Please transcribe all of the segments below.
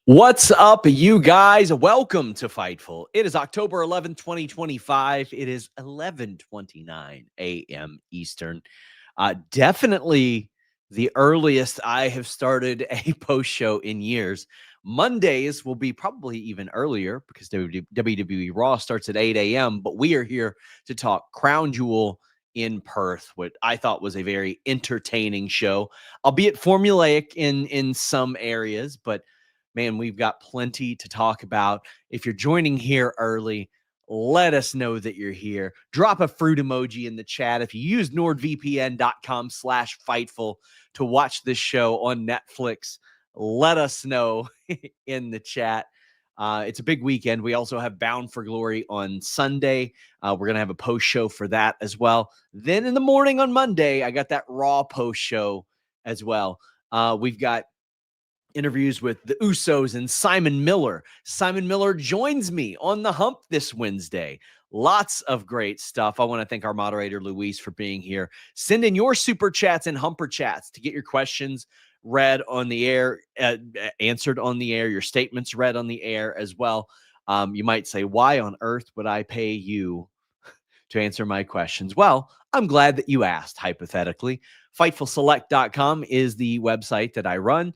What's up, you guys? Welcome to Fightful. It is October 11th, 2025. It is 11:29 a.m. Eastern. Definitely the earliest I have started a post show in years. Mondays will be probably even earlier because WWE Raw starts at 8 a.m. But we are here to talk Crown Jewel in Perth, what I thought was a very entertaining show, albeit formulaic in some areas, but man, we've got plenty to talk about. If you're joining here early, let us know that you're here. Drop a fruit emoji in the chat. If you use nordvpn.com/fightful to watch this show on Netflix, let us know in the chat. It's a big weekend. We also have Bound for Glory on Sunday. We're going to have a post show for that as well. Then in the morning on Monday, I got that Raw post show as well. We've got interviews with the Usos and Simon Miller. Simon Miller joins me on the hump this Wednesday. Lots of great stuff. I want to thank our moderator, Luis, for being here. Send in your super chats and humper chats to get your questions read on the air, answered on the air, your statements read on the air as well. You might say, why on earth would I pay you to answer my questions? Well, I'm glad that you asked, hypothetically. FightfulSelect.com is the website that I run.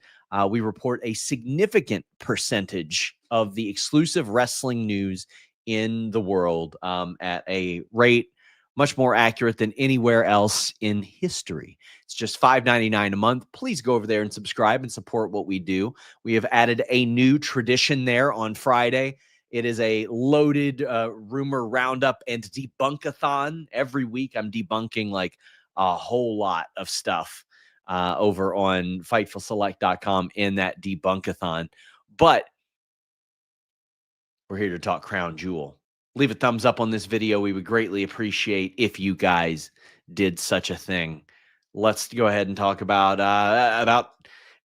We report a significant percentage of the exclusive wrestling news in the world at a rate much more accurate than anywhere else in history. It's just $5.99 a month. Please go over there and subscribe and support what we do. We have added a new tradition there on Friday. It is a loaded rumor roundup and debunkathon. Every week I'm debunking like a whole lot of stuff over on FightfulSelect.com in that debunkathon. But we're here to talk Crown Jewel. Leave a thumbs up on this video. We would greatly appreciate if you guys did such a thing. Let's go ahead and talk about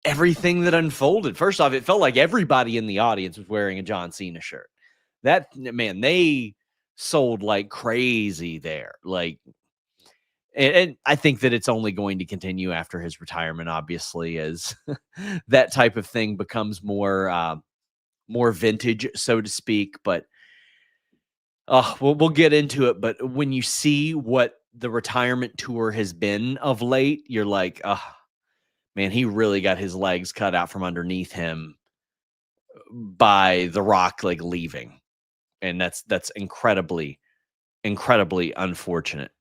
everything that unfolded. First off, it felt like everybody in the audience was wearing a John Cena shirt. That, man, they sold like crazy there. And I think that it's only going to continue after his retirement, obviously, as that type of thing becomes more vintage, so to speak. But we'll get into it. But when you see what the retirement tour has been of late, you're like, man, he really got his legs cut out from underneath him by The Rock leaving. And that's incredibly, incredibly unfortunate.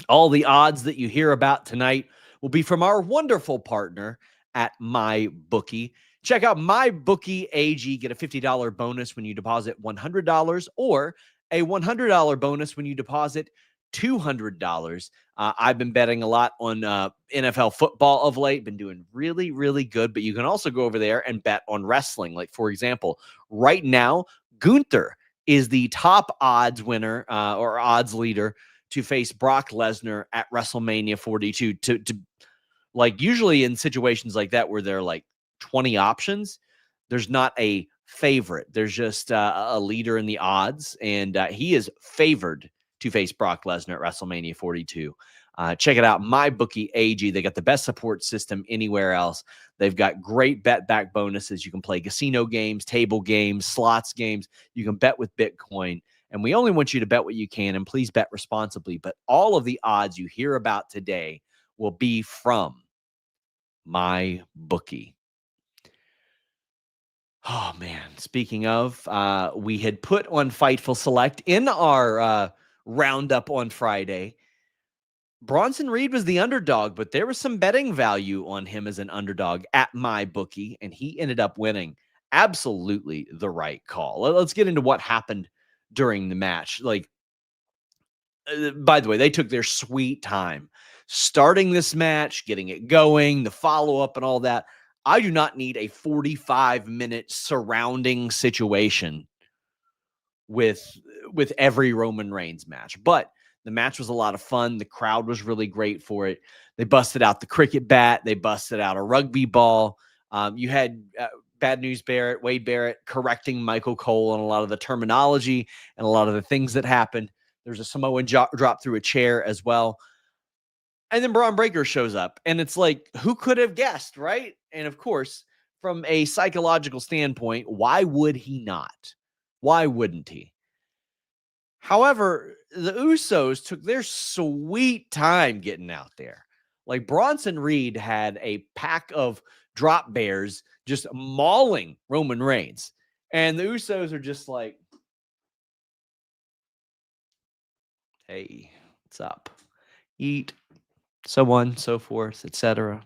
All the odds that you hear about tonight will be from our wonderful partner at MyBookie. Check out MyBookie AG. Get a $50 bonus when you deposit $100 or a $100 bonus when you deposit $200. I've been betting a lot on NFL football of late. Been doing really, really good. But you can also go over there and bet on wrestling. Like, for example, right now, Gunther is the top odds winner or odds leader to face Brock Lesnar at WrestleMania 42. To like, usually in situations like that where there are like 20 options, there's not a favorite. There's just a leader in the odds, and he is favored to face Brock Lesnar at WrestleMania 42. Check it out, MyBookie AG. They got the best support system anywhere else. They've got great bet back bonuses. You can play casino games, table games, slots games. You can bet with Bitcoin. And we only want you to bet what you can, and please bet responsibly. But all of the odds you hear about today will be from MyBookie. Oh, man. Speaking of, we had put on Fightful Select in our roundup on Friday. Bronson Reed was the underdog, but there was some betting value on him as an underdog at MyBookie, and he ended up winning. Absolutely the right call. Let's get into what happened during the match. By the way, they took their sweet time starting this match, getting it going, the follow-up and all that. I do not need a 45-minute surrounding situation with every Roman Reigns match. But the match was a lot of fun. The crowd was really great for it. They busted out the cricket bat. They busted out a rugby ball. You had Bad News Barrett, Wade Barrett, correcting Michael Cole on a lot of the terminology and a lot of the things that happened. There's a Samoan drop through a chair as well. And then Braun Breaker shows up, and it's like, who could have guessed, right? And of course, from a psychological standpoint, why would he not? Why wouldn't he? However, the Usos took their sweet time getting out there. Like Bronson Reed had a pack of drop bears just mauling Roman Reigns. And the Usos are just like, hey, what's up? Eat, so on, so forth, etc.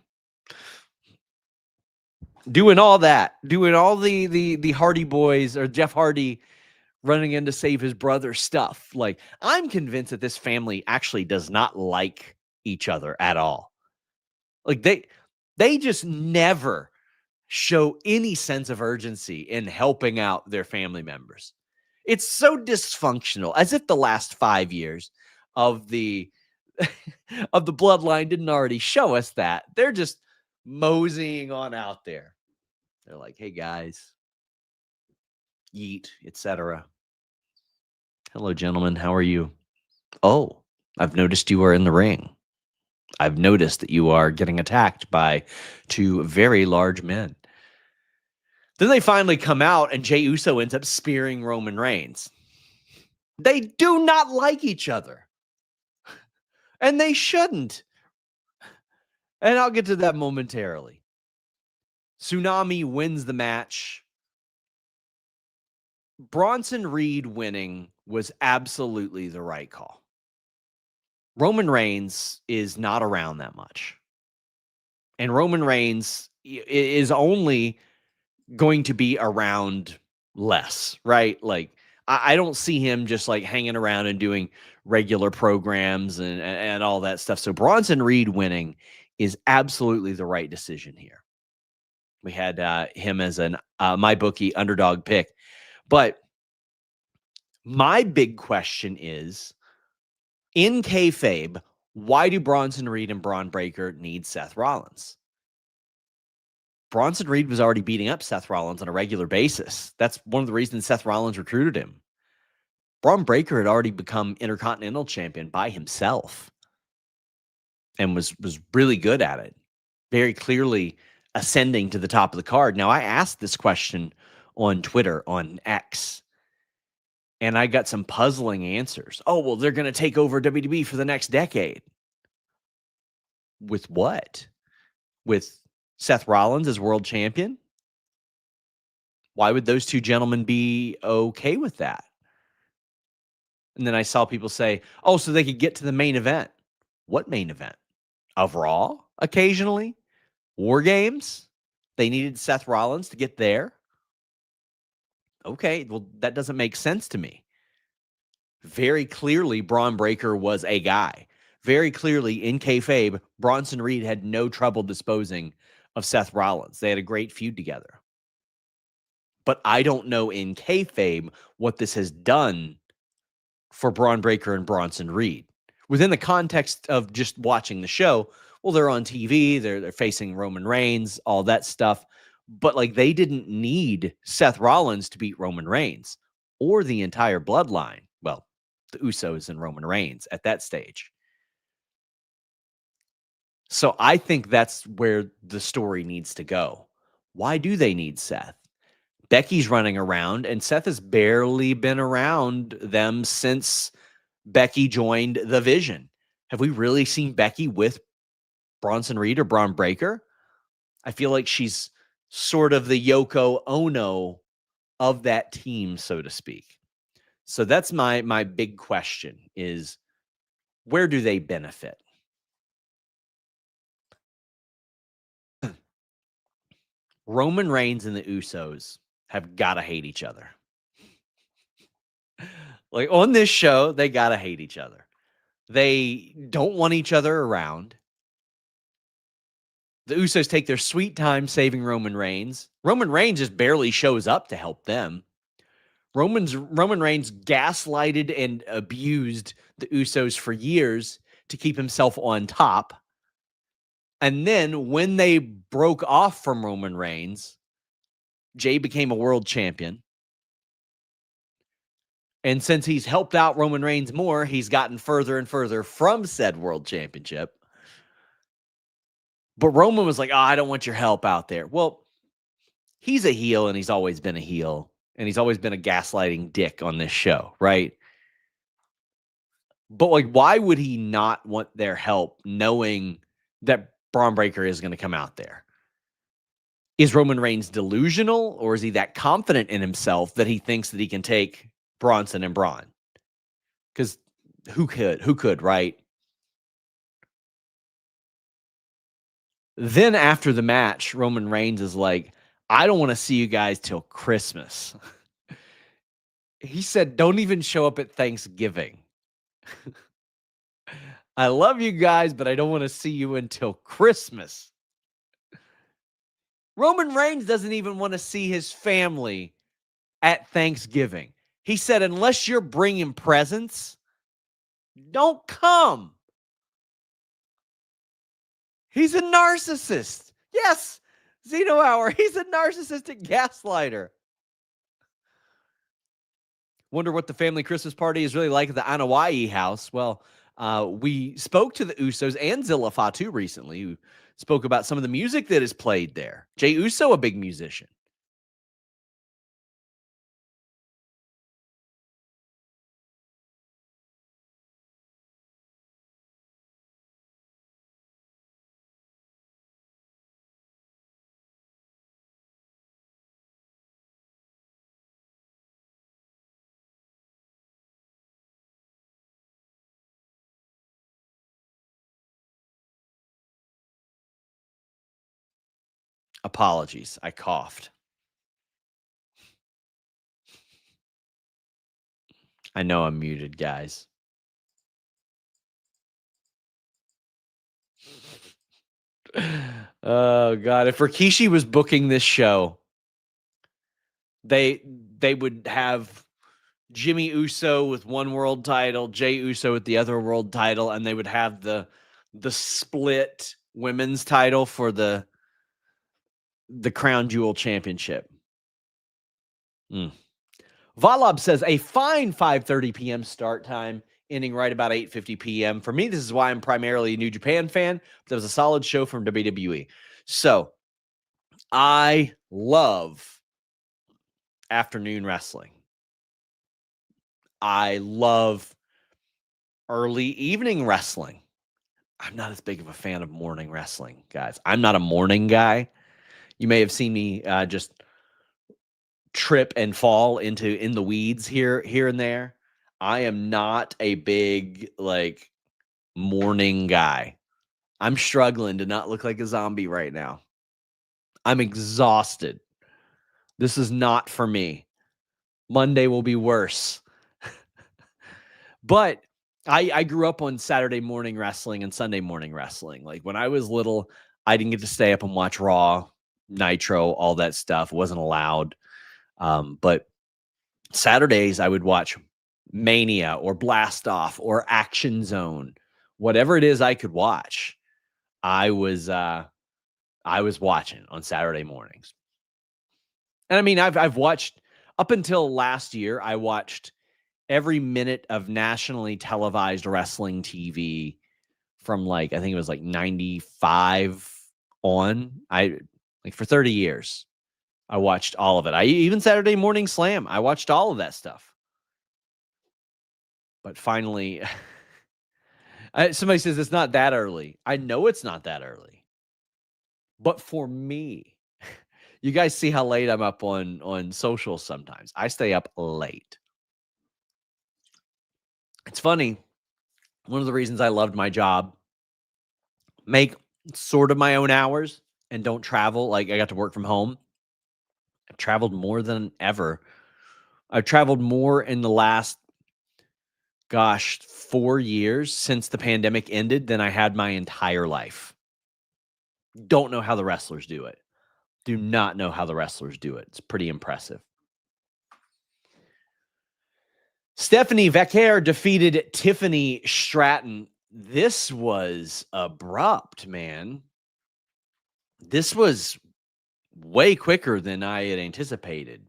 Doing all that, doing all the Hardy Boys or Jeff Hardy running in to save his brother stuff. Like, I'm convinced that this family actually does not like each other at all. Like they just never show any sense of urgency in helping out their family members. It's so dysfunctional, as if the last 5 years of the of the bloodline didn't already show us that. They're just moseying on out there. They're like, hey guys, eat, etc. Hello, gentlemen. How are you? Oh, I've noticed you are in the ring. I've noticed that you are getting attacked by two very large men. Then they finally come out, and Jey Uso ends up spearing Roman Reigns. They do not like each other. And they shouldn't. And I'll get to that momentarily. Tsunami wins the match. Bronson Reed winning was absolutely the right call. Roman Reigns is not around that much. And Roman Reigns is only going to be around less, right? Like, I don't see him just like hanging around and doing regular programs and all that stuff. So Bronson Reed winning is absolutely the right decision here. We had him as an my bookie underdog pick. But my big question is, in kayfabe, why do Bronson Reed and Braun Breaker need Seth Rollins? Bronson Reed was already beating up Seth Rollins on a regular basis. That's one of the reasons Seth Rollins recruited him. Braun Breaker had already become Intercontinental Champion by himself and was really good at it, very clearly ascending to the top of the card. Now, I asked this question on Twitter, on X, and I got some puzzling answers. Oh, well, they're going to take over WWE for the next decade. With what? With Seth Rollins as world champion? Why would those two gentlemen be okay with that? And then I saw people say, oh, so they could get to the main event. What main event? Of Raw occasionally? War Games? They needed Seth Rollins to get there? Okay, well, that doesn't make sense to me. Very clearly, Braun Breaker was a guy. Very clearly, in kayfabe, Bronson Reed had no trouble disposing of Seth Rollins. They had a great feud together. But I don't know in kayfabe what this has done for Braun Breaker and Bronson Reed. Within the context of just watching the show, well, they're on TV, they're facing Roman Reigns, all that stuff. But like, they didn't need Seth Rollins to beat Roman Reigns or the entire bloodline. Well, the Usos and Roman Reigns at that stage. So I think that's where the story needs to go. Why do they need Seth? Becky's running around, and Seth has barely been around them since Becky joined the Vision. Have we really seen Becky with Bronson Reed or Braun Breaker? I feel like she's sort of the Yoko Ono of that team, so to speak. So that's my big question is, where do they benefit? Roman Reigns and the Usos have got to hate each other. Like, on this show, they got to hate each other. They don't want each other around. The Usos take their sweet time saving Roman Reigns. Roman Reigns just barely shows up to help them. Roman Reigns gaslighted and abused the Usos for years to keep himself on top. And then when they broke off from Roman Reigns, Jey became a world champion. And since he's helped out Roman Reigns more, he's gotten further and further from said world championship. But Roman was like, oh, I don't want your help out there. Well, he's a heel and he's always been a heel and he's always been a gaslighting dick on this show, right? But like, why would he not want their help knowing that Braun Breaker is going to come out there? Is Roman Reigns delusional, or is he that confident in himself that he thinks that he can take Bronson and Braun? Because who could, right? Then after the match, Roman Reigns is like, I don't want to see you guys till Christmas. He said, don't even show up at Thanksgiving. I love you guys, but I don't want to see you until Christmas. Roman Reigns doesn't even want to see his family at Thanksgiving. He said, unless you're bringing presents, don't come. He's a narcissist. Yes, Zeno Hour. He's a narcissistic gaslighter. Wonder what the family Christmas party is really like at the Anawai house. Well, we spoke to the Usos and Zilla Fatu recently, who spoke about some of the music that is played there. Jey Uso, a big musician. Apologies, I coughed. I know I'm muted, guys. Oh God! If Rikishi was booking this show, they would have Jimmy Uso with one world title, Jey Uso with the other world title, and they would have the split women's title for the Crown Jewel Championship. Valab says a fine 5:30 p.m. start time, ending right about 8:50 p.m. For me, this is why I'm primarily a New Japan fan. But that was a solid show from WWE. So I love afternoon wrestling. I love early evening wrestling. I'm not as big of a fan of morning wrestling, guys. I'm not a morning guy. You may have seen me just trip and fall in the weeds here and there. I am not a big like morning guy. I'm struggling to not look like a zombie right now. I'm exhausted. This is not for me. Monday will be worse. But I grew up on Saturday morning wrestling and Sunday morning wrestling. Like when I was little, I didn't get to stay up and watch Raw, Nitro, all that stuff. It wasn't allowed. But Saturdays I would watch Mania or Blast Off or Action Zone, whatever it is I could watch. I was watching on Saturday mornings. And I mean, I've watched up until last year, I watched every minute of nationally televised wrestling TV from like, I think it was like 95 on. For 30 years. I watched all of it. Even Saturday Morning Slam, I watched all of that stuff. But finally, somebody says it's not that early. I know it's not that early. But for me, you guys see how late I'm up on social sometimes. I stay up late. It's funny. One of the reasons I loved my job, make sort of my own hours and don't travel. Like I got to work from home. I've traveled more than ever. I've traveled more in the last, 4 years since the pandemic ended than I had my entire life. Don't know how the wrestlers do it. Do not know how the wrestlers do it. It's pretty impressive. Stephanie Vaquer defeated Tiffany Stratton. This was abrupt, man. This was way quicker than I had anticipated.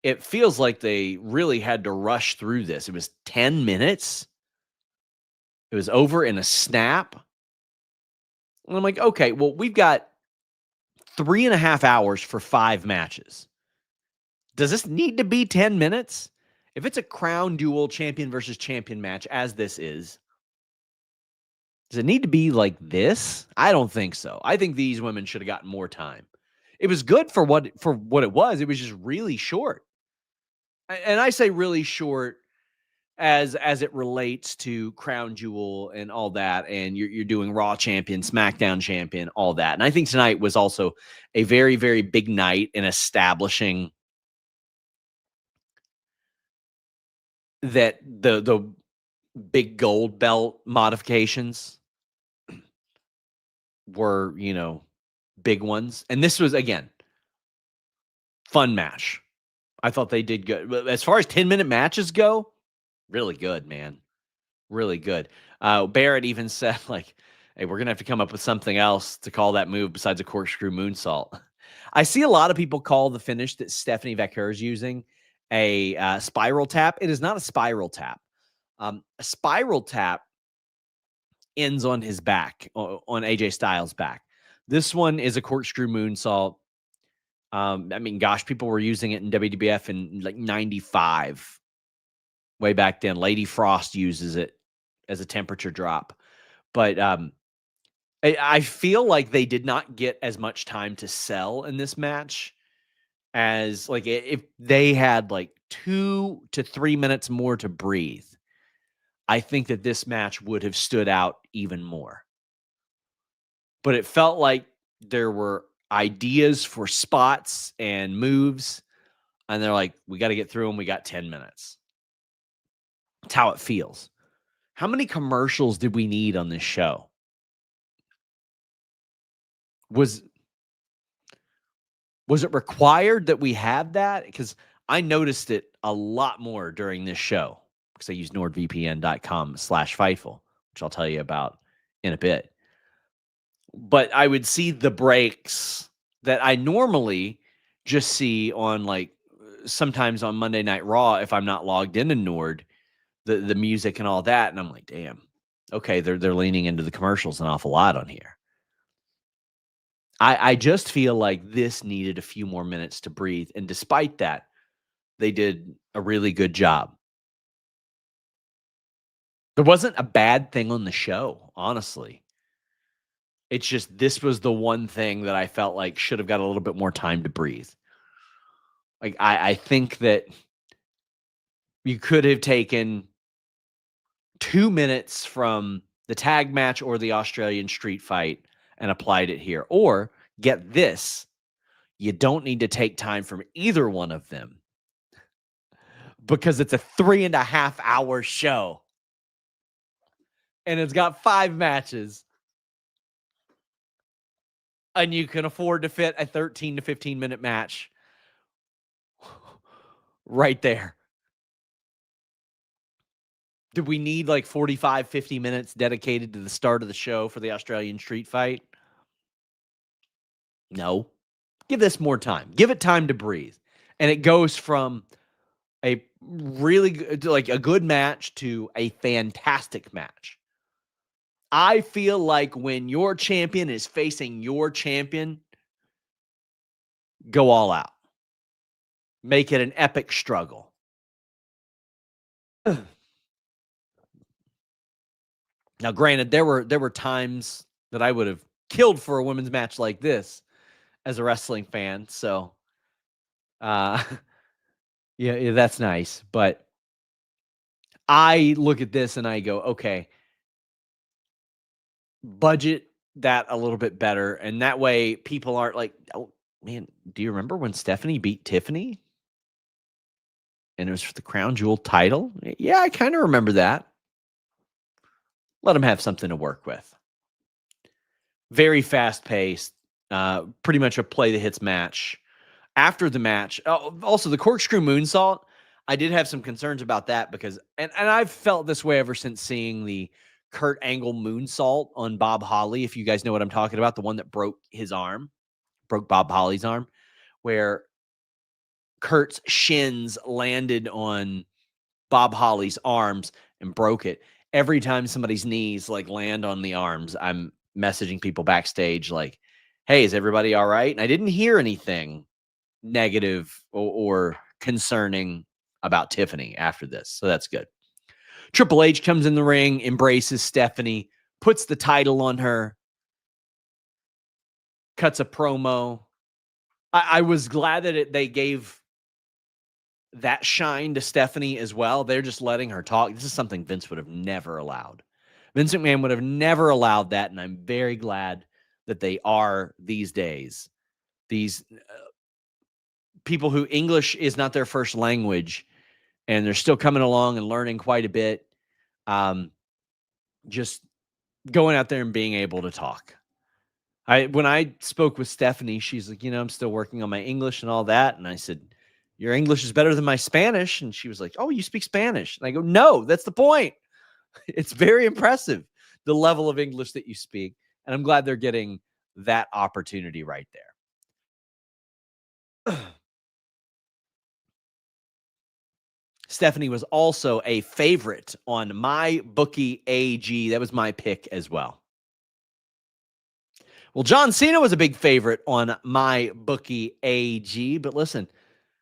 It feels like they really had to rush through this. It was 10 minutes. It was over in a snap. And I'm like, okay, well, we've got 3.5 hours for 5 matches. Does this need to be 10 minutes? If it's a crown jewel champion versus champion match, as this is, does it need to be like this? I don't think so. I think these women should have gotten more time. It was good for what it was. It was just really short. And I say really short as it relates to Crown Jewel and all that, and you're doing Raw champion, SmackDown champion, all that. And I think tonight was also a very, very big night in establishing that the big gold belt modifications were, big ones. And this was, again, fun match. I thought they did good. As far as 10-minute matches go, really good, man. Really good. Barrett even said, like, hey, we're going to have to come up with something else to call that move besides a corkscrew moonsault. I see a lot of people call the finish that Stephanie Vaquer is using a spiral tap. It is not a spiral tap. A spiral tap ends on his back, on AJ Styles' back. This one is a corkscrew moonsault. Gosh, people were using it in WWF in like 95. Way back then. Lady Frost uses it as a temperature drop. But I feel like they did not get as much time to sell in this match as, like, if they had like 2 to 3 minutes more to breathe. I think that this match would have stood out even more. But it felt like there were ideas for spots and moves, and they're like, we got to get through them. We got 10 minutes. That's how it feels. How many commercials did we need on this show? Was it required that we have that? Because I noticed it a lot more during this show because I use nordvpn.com/Fightful, which I'll tell you about in a bit. But I would see the breaks that I normally just see on, like, sometimes on Monday Night Raw if I'm not logged into Nord, the music and all that, and I'm like, damn, okay, they're leaning into the commercials an awful lot on here. I just feel like this needed a few more minutes to breathe, and despite that, they did a really good job. There wasn't a bad thing on the show, honestly. It's just this was the one thing that I felt like should have got a little bit more time to breathe. Like, I think that you could have taken 2 minutes from the tag match or the Australian street fight and applied it here. Or, get this, you don't need to take time from either one of them because it's a 3.5 hour show. And it's got 5 matches. And you can afford to fit a 13 to 15 minute match right there. Did we need like 45, 50 minutes dedicated to the start of the show for the Australian street fight? No. Give this more time. Give it time to breathe. And it goes from a really good, like a good match to a fantastic match. I feel like when your champion is facing your champion, go all out. Make it an epic struggle. Now, granted, there were times that I would have killed for a women's match like this as a wrestling fan. So, yeah, that's nice. But I look at this and I go, okay, budget that a little bit better. And that way people aren't like, oh, man, do you remember when Stephanie beat Tiffany? And it was for the Crown Jewel title? Yeah, I kind of remember that. Let them have something to work with. Very fast-paced. Pretty much a play-the-hits match. After the match, also the corkscrew moonsault, I did have some concerns about that because, and I've felt this way ever since seeing the Kurt Angle moonsault on Bob Holly, if you guys know what I'm talking about, the one that broke Bob Holly's arm, where Kurt's shins landed on Bob Holly's arms and broke it. Every time somebody's knees like land on the arms, I'm messaging people backstage like, hey, is everybody all right? And I didn't hear anything negative or concerning about Tiffany after this. So that's good. Triple H comes in the ring, embraces Stephanie, puts the title on her, cuts a promo. I was glad that they gave that shine to Stephanie as well. They're just letting her talk. This is something Vince would have never allowed. Vince McMahon would have never allowed that, and I'm very glad that they are these days. These people who English is not their first language, and they're still coming along and learning quite a bit. Just going out there and being able to talk. When I spoke with Stephanie, she's like, I'm still working on my English and all that. And I said, your English is better than my Spanish. And she was like, oh, you speak Spanish. And I go, no, that's the point. It's very impressive, the level of English that you speak. And I'm glad they're getting that opportunity right there. Stephanie was also a favorite on my bookie AG. That was my pick as well. Well, John Cena was a big favorite on my bookie AG, but listen,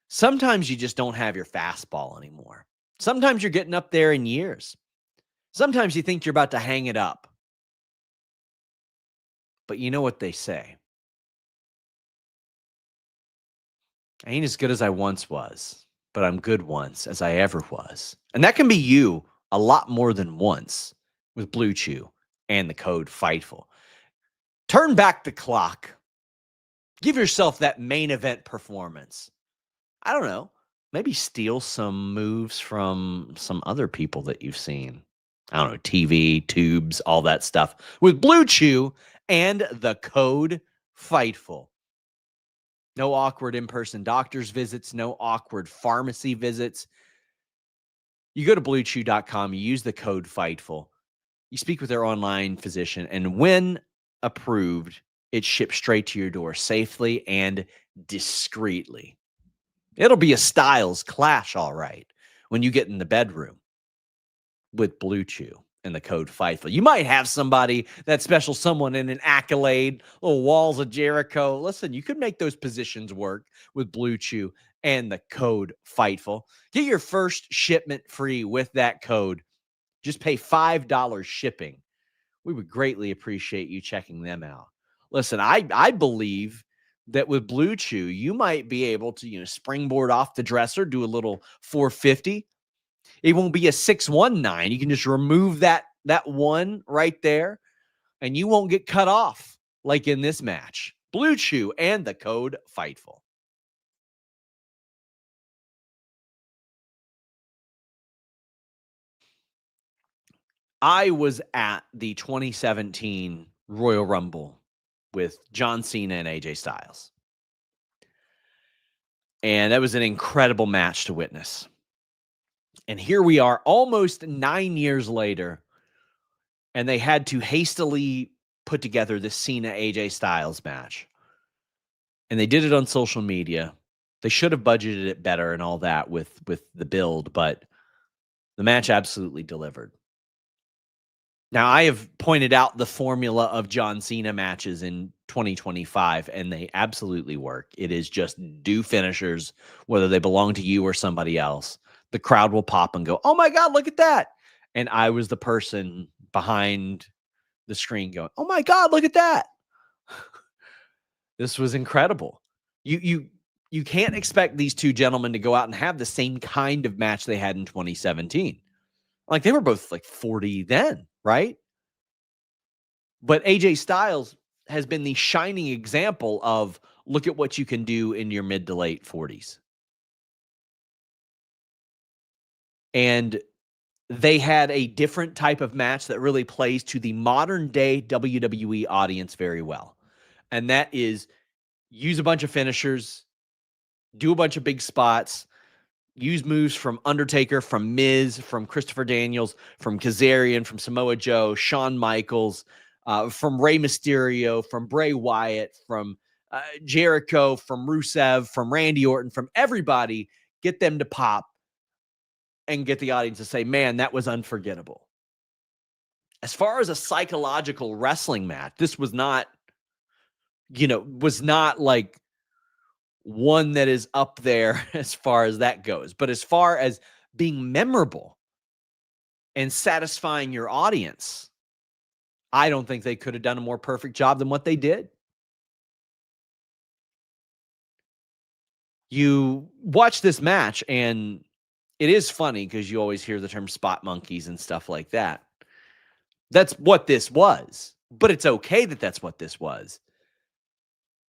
sometimes you just don't have your fastball anymore. Sometimes you're getting up there in years. Sometimes you think you're about to hang it up. But you know what they say. I ain't as good as I once was, but I'm good once as I ever was. And that can be you a lot more than once with Blue Chew and the code FIGHTFUL. Turn back the clock. Give yourself that main event performance. I don't know. Maybe steal some moves from some other people that you've seen. I don't know, TV, tubes, all that stuff with Blue Chew and the code FIGHTFUL. No awkward in-person doctor's visits, no awkward pharmacy visits. You go to bluechew.com, you use the code FIGHTFUL. You speak with their online physician, and when approved, it ships straight to your door safely and discreetly. It'll be a styles clash, all right, when you get in the bedroom with Blue Chew and the code FIGHTFUL. You might have somebody, that special someone in an Accolade, little Walls of Jericho. Listen, you could make those positions work with Blue Chew and the code FIGHTFUL. Get your first shipment free with that code. Just pay $5 shipping. We would greatly appreciate you checking them out. Listen, I believe that with Blue Chew, you might be able to, springboard off the dresser, do a little 450. It won't be a 619. You can just remove that one right there, and you won't get cut off like in this match. Blue Chew and the code FIGHTFUL. I was at the 2017 Royal Rumble with John Cena and AJ Styles. And that was an incredible match to witness. And here we are almost 9 years later, and they had to hastily put together the Cena AJ Styles match. And they did it on social media. They should have budgeted it better and all that with the build, but the match absolutely delivered. Now, I have pointed out the formula of John Cena matches in 2025, and they absolutely work. It is just do finishers, whether they belong to you or somebody else. The crowd will pop and go, oh my God, look at that. And I was the person behind the screen going, oh my God, look at that. This was incredible. You can't expect these two gentlemen to go out and have the same kind of match they had in 2017. Like, they were both like 40 then, right? But AJ Styles has been the shining example of look at what you can do in your mid to late 40s. And they had a different type of match that really plays to the modern day WWE audience very well. And that is use a bunch of finishers, do a bunch of big spots, use moves from Undertaker, from Miz, from Christopher Daniels, from Kazarian, from Samoa Joe, Shawn Michaels, from Rey Mysterio, from Bray Wyatt, from Jericho, from Rusev, from Randy Orton, from everybody, get them to pop and get the audience to say, man, that was unforgettable. As far as a psychological wrestling match, this was not was not like one that is up there as far as that goes. But as far as being memorable and satisfying your audience, I don't think they could have done a more perfect job than what they did. You watch this match, and it is funny because you always hear the term spot monkeys and stuff like that. That's what this was, but it's okay that that's what this was.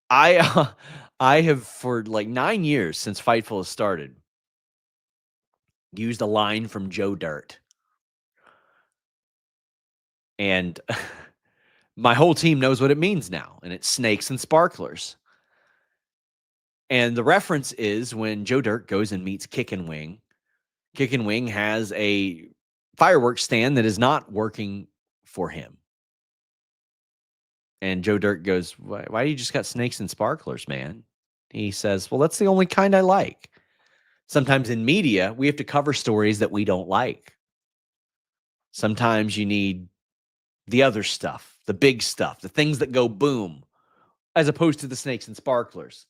I have, for like 9 years since Fightful has started, used a line from Joe Dirt. And my whole team knows what it means now, and it's snakes and sparklers. And the reference is when Joe Dirt goes and meets Kick and Wing. Kick and Wing has a fireworks stand that is not working for him. And Joe Dirt goes, why do you just got snakes and sparklers, man? He says, well, that's the only kind I like. Sometimes in media, we have to cover stories that we don't like. Sometimes you need the other stuff, the big stuff, the things that go boom, as opposed to the snakes and sparklers.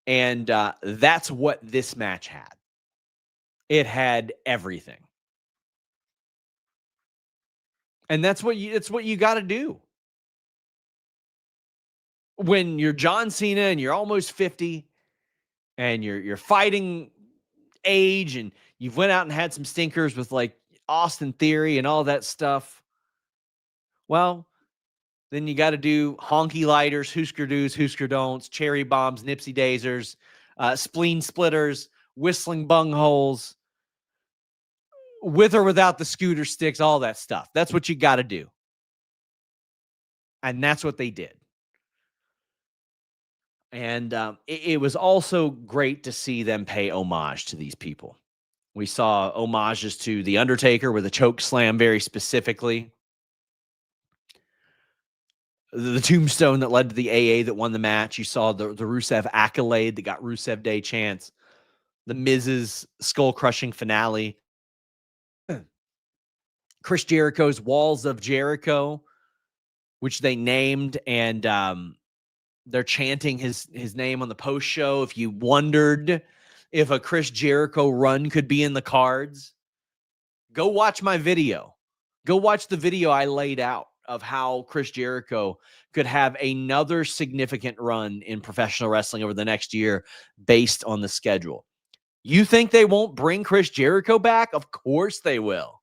And that's what this match had. It had everything. And it's what you got to do. When you're John Cena and you're almost 50 and you're fighting age and you've went out and had some stinkers with like Austin Theory and all that stuff, well, then you got to do honky lighters, Husker do's, Husker don'ts, cherry bombs, Nipsey daisers, spleen splitters, whistling bung holes, with or without the scooter sticks, all that stuff. That's what you got to do. And that's what they did. And it was also great to see them pay homage to these people. We saw homages to The Undertaker with a choke slam very specifically. The tombstone that led to the AA that won the match. You saw the Rusev accolade that got Rusev Day chants. The Miz's skull-crushing finale. Chris Jericho's Walls of Jericho, which they named, and they're chanting his name on the post show. If you wondered if a Chris Jericho run could be in the cards, go watch my video. Go watch the video I laid out of how Chris Jericho could have another significant run in professional wrestling over the next year based on the schedule. You think they won't bring Chris Jericho back? Of course they will.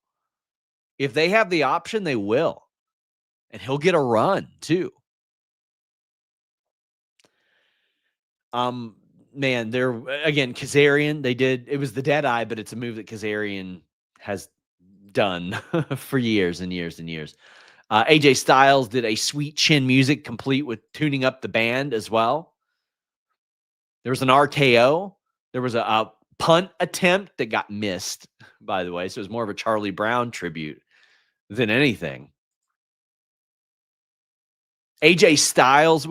If they have the option, they will. And he'll get a run too. Man, there again, Kazarian, it was the dead eye, but it's a move that Kazarian has done for years and years and years. AJ Styles did a sweet chin music complete with tuning up the band as well. There was an RKO. There was a punt attempt that got missed, by the way. So it was more of a Charlie Brown tribute than anything. AJ Styles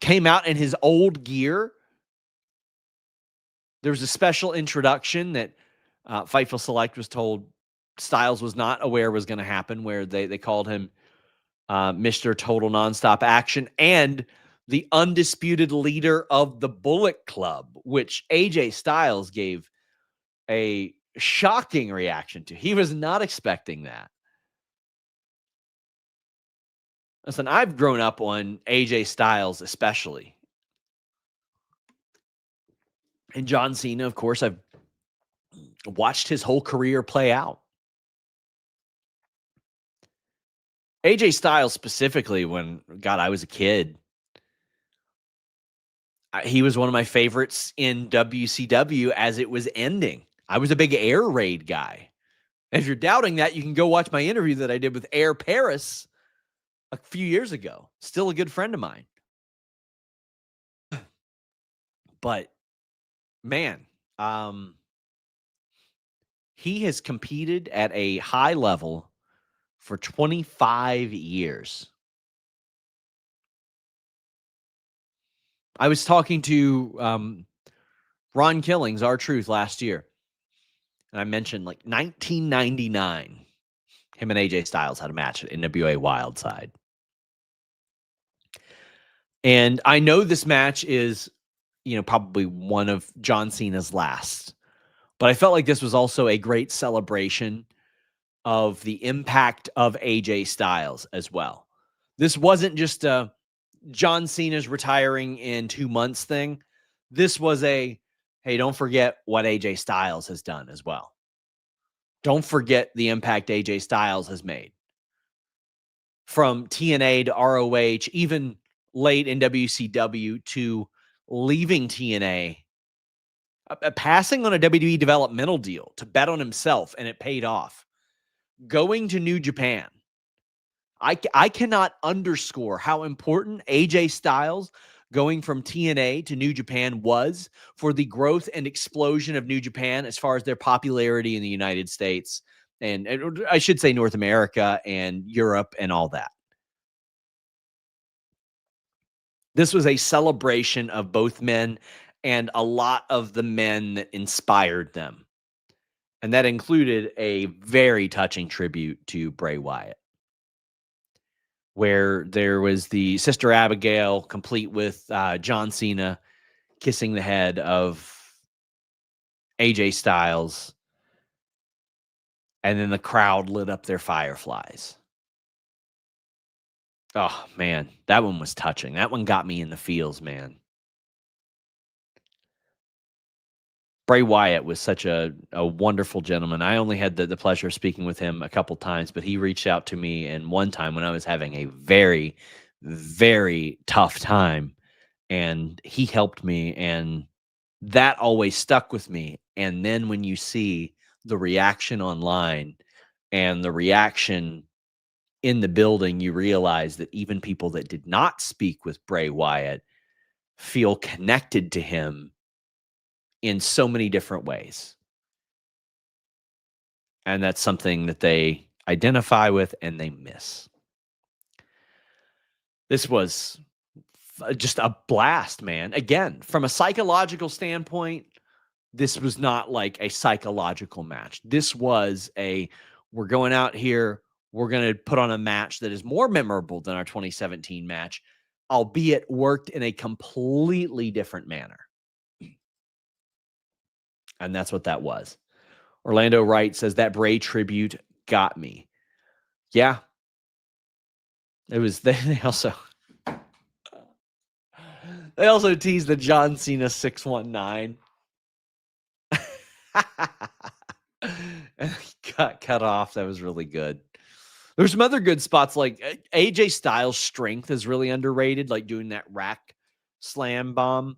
came out in his old gear. There was a special introduction that Fightful Select was told Styles was not aware was going to happen, where they called him Mr. Total Nonstop Action and the undisputed leader of the Bullet Club, which AJ Styles gave a shocking reaction to. He was not expecting that. Listen, I've grown up on AJ Styles especially. And John Cena, of course, I've watched his whole career play out. AJ Styles specifically, when, God, I was a kid, he was one of my favorites in WCW as it was ending. I was a big Air Raid guy. And if you're doubting that, you can go watch my interview that I did with Air Paris a few years ago. Still a good friend of mine. But, man, he has competed at a high level for 25 years. I was talking to Ron Killings, R-Truth, last year. And I mentioned like 1999, him and AJ Styles had a match at NWA Wildside. And I know this match is, probably one of John Cena's last, but I felt like this was also a great celebration of the impact of AJ Styles as well. This wasn't just a John Cena's retiring in 2 months thing. This was a, hey, don't forget what AJ Styles has done as well. Don't forget the impact AJ Styles has made. From TNA to ROH, even late in WCW to leaving TNA, passing on a WWE developmental deal to bet on himself, and it paid off. Going to New Japan. I cannot underscore how important AJ Styles going from TNA to New Japan was for the growth and explosion of New Japan as far as their popularity in the United States and I should say North America and Europe and all that. This was a celebration of both men and a lot of the men that inspired them. And that included a very touching tribute to Bray Wyatt, where there was the Sister Abigail, complete with John Cena kissing the head of AJ Styles, and then the crowd lit up their fireflies. Oh, man, that one was touching. That one got me in the feels, man. Bray Wyatt was such a wonderful gentleman. I only had the pleasure of speaking with him a couple times, but he reached out to me, and one time when I was having a very, very tough time, and he helped me, and that always stuck with me. And then when you see the reaction online and the reaction in the building, you realize that even people that did not speak with Bray Wyatt feel connected to him in so many different ways. And that's something that they identify with and they miss. This was just a blast, man. Again, from a psychological standpoint, this was not like a psychological match. This was we're going out here, we're going to put on a match that is more memorable than our 2017 match, albeit worked in a completely different manner. And that's what that was. Orlando Wright says that Bray tribute got me. Yeah. It was, they also teased the John Cena 619. And got cut off. That was really good. There's some other good spots, like AJ Styles' strength is really underrated, like doing that rack slam bomb.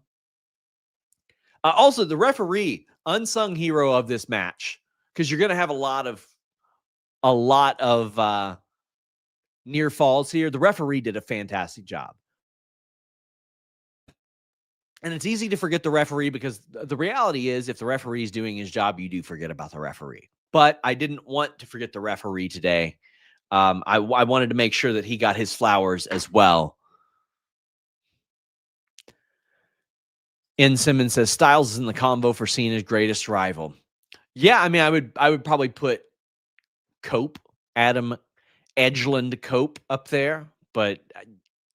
Also, the referee, unsung hero of this match, because you're going to have a lot of near falls here. The referee did a fantastic job. And it's easy to forget the referee because the reality is if the referee is doing his job, you do forget about the referee. But I didn't want to forget the referee today. I wanted to make sure that he got his flowers as well. N. Simmons says Styles is in the combo for Cena's greatest rival. Yeah, I mean, I would probably put Cope, Adam Edgeland Cope up there, but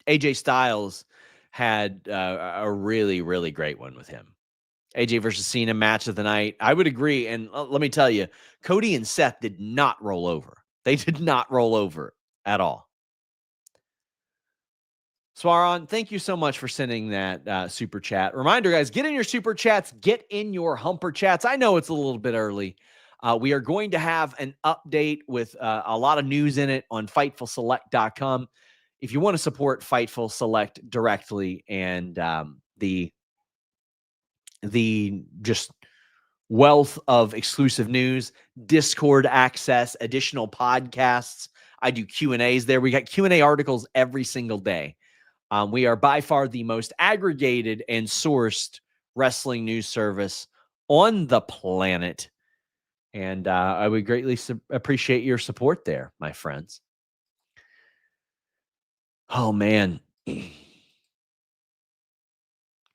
AJ Styles had a really, really great one with him. AJ versus Cena match of the night. I would agree. And let me tell you, Cody and Seth did not roll over. They did not roll over at all. Swaron, thank you so much for sending that super chat. Reminder, guys, get in your super chats. Get in your humper chats. I know it's a little bit early. We are going to have an update with a lot of news in it on FightfulSelect.com. If you want to support Fightful Select directly and the just wealth of exclusive news, Discord access, additional podcasts. I do Q&As there. We got Q&A articles every single day. We are by far the most aggregated and sourced wrestling news service on the planet. And I would greatly appreciate your support there, my friends. Oh, man.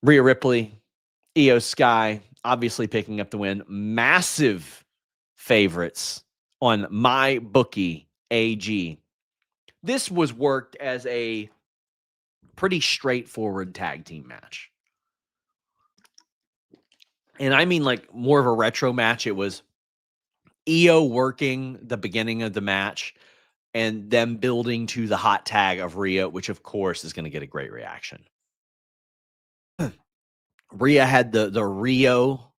Rhea Ripley, Io Sky, obviously picking up the win. Massive favorites on my bookie AG. This was worked as a pretty straightforward tag team match. And I mean like more of a retro match. It was Io working the beginning of the match and them building to the hot tag of Rhea, which of course is going to get a great reaction. Rhea had the Rio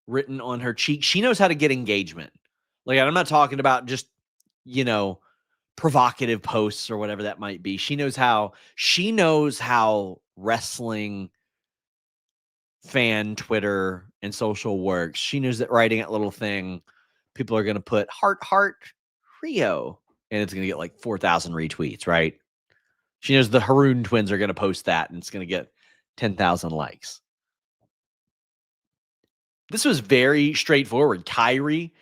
written on her cheek. She knows how to get engagement. Like, I'm not talking about just, provocative posts or whatever that might be. She knows how wrestling fan Twitter and social works. She knows that writing that little thing, people are going to put heart Rio, and it's going to get like 4,000 retweets, right? She knows the Haroon twins are going to post that, and it's going to get 10,000 likes. This was very straightforward. Kairi